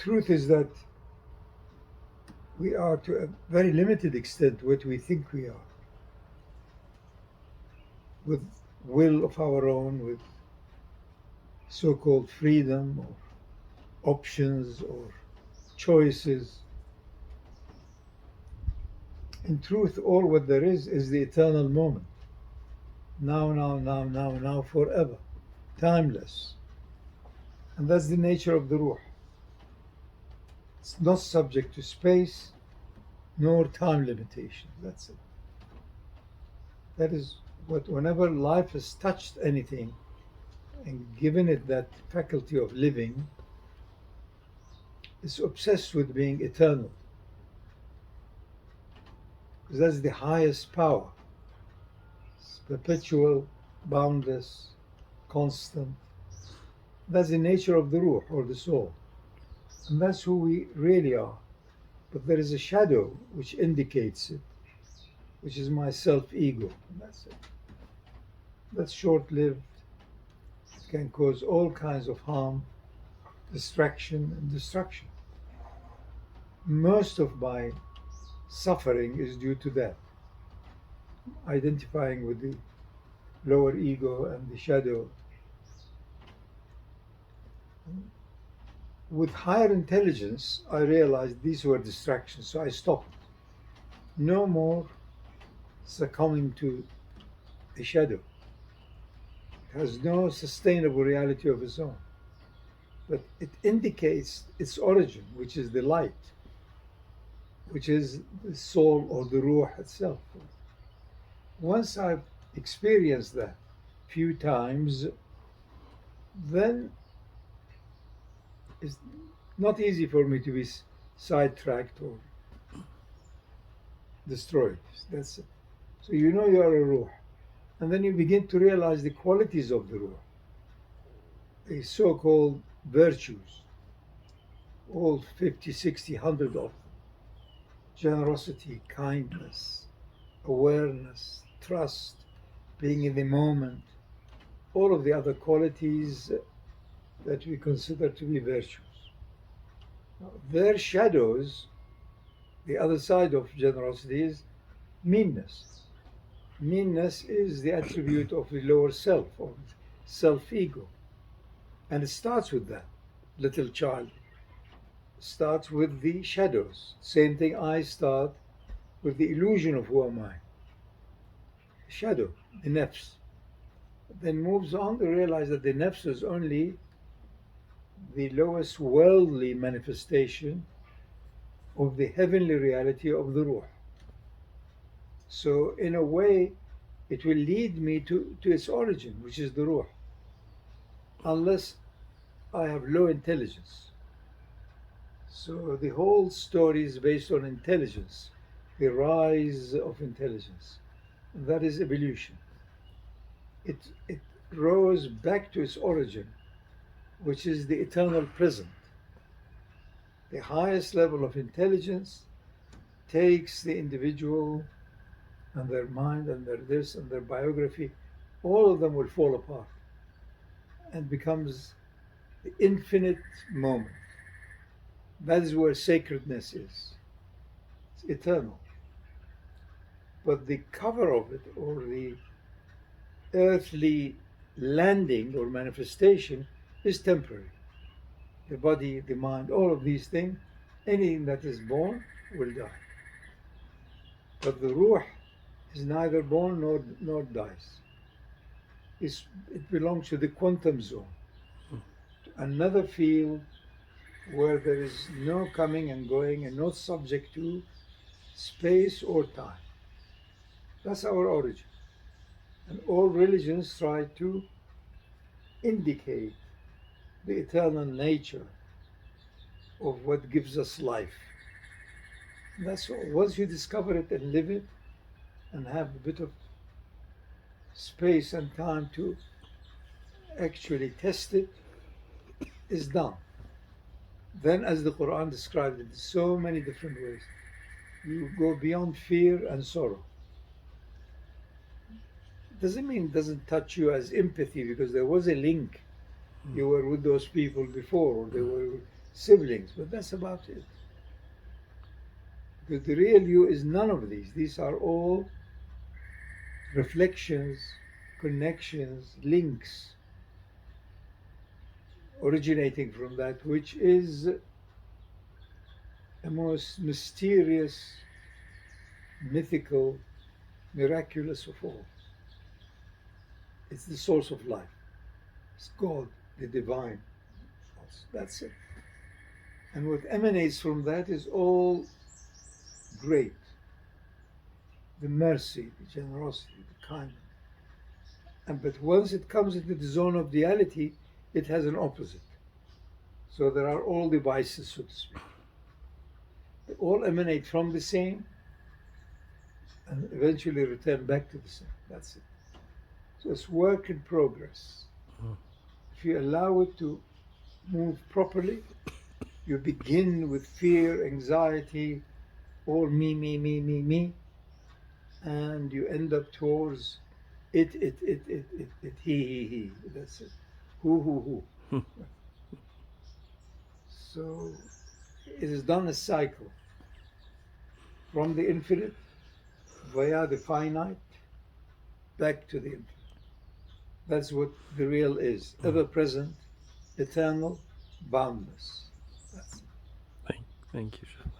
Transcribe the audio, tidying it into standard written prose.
truth is that we are to a very limited extent what we think we are, with will of our own, with so-called freedom or options or choices. In truth, all what there is the eternal moment. Now, now, now, now, now, forever. Timeless. And that's the nature of the Ruh. It's not subject to space nor time limitation. That's it. That is what, whenever life has touched anything and given it that faculty of living, it's obsessed with being eternal. Because that's the highest power. It's perpetual, boundless, constant. That's the nature of the Ruh, or the soul. And that's who we really are. But there is a shadow which indicates it, which is my self-ego. That's it. That's short-lived. It can cause all kinds of harm, distraction, and destruction. Most of my suffering is due to that. Identifying with the lower ego and the shadow. With higher intelligence, I realized these were distractions, so I stopped. No more succumbing to the shadow. It has no sustainable reality of its own, but it indicates its origin, which is the light, which is the soul or the Ruh itself. Once I've experienced that few times, then it's not easy for me to be sidetracked or destroyed. That's it. So you know you are a Ruh. And then you begin to realize the qualities of the Ruh, the so-called virtues, all 50, 60, 100 of them. Generosity, kindness, awareness, trust, being in the moment, all of the other qualities that we consider to be virtues. Now, their shadows, the other side of generosity, is meanness. Meanness is the attribute of the lower self, or self-ego. And it starts with that. Little child starts with the shadows. Same thing, I start with the illusion of who am I. Shadow, the nafs. Then moves on to realize that the nafs is only the lowest worldly manifestation of the heavenly reality of the Ruh. So in a way, it will lead me to its origin, which is the Ruh, unless I have low intelligence. So the whole story is based on intelligence, the rise of intelligence. And that is evolution. It rose back to its origin, which is the eternal present. The highest level of intelligence takes the individual and their mind and their this and their biography, all of them will fall apart and becomes the infinite moment. That is where sacredness is. It's eternal. But the cover of it, or the earthly landing or manifestation, is temporary. The body, the mind, all of these things, anything that is born will die. But the Ruh is neither born nor dies. It belongs to the quantum zone, another field where there is no coming and going and not subject to space or time. That's our origin. And all religions try to indicate the eternal nature of what gives us life. That's all. Once you discover it and live it and have a bit of space and time to actually test it, is done. Then, as the Quran described it in so many different ways, you go beyond fear and sorrow. Doesn't mean it doesn't touch you as empathy, because there was a link. You were with those people before, or they were siblings, but that's about it. Because the real you is none of these. These are all reflections, connections, links originating from that, which is the most mysterious, mythical, miraculous of all. It's the source of life. It's God, the divine. That's it. And what emanates from that is all great. The mercy, the generosity, the kindness. But once it comes into the zone of duality, it has an opposite. So there are all devices, so to speak. They all emanate from the same and eventually return back to the same. That's it. So it's work in progress. If you allow it to move properly, you begin with fear, anxiety, all me, and you end up towards it, he. That's it. Who. So it is done a cycle from the infinite via the finite back to the infinite. That's what the real is, ever present, eternal, boundless. That's it. Thank you, Shaykh.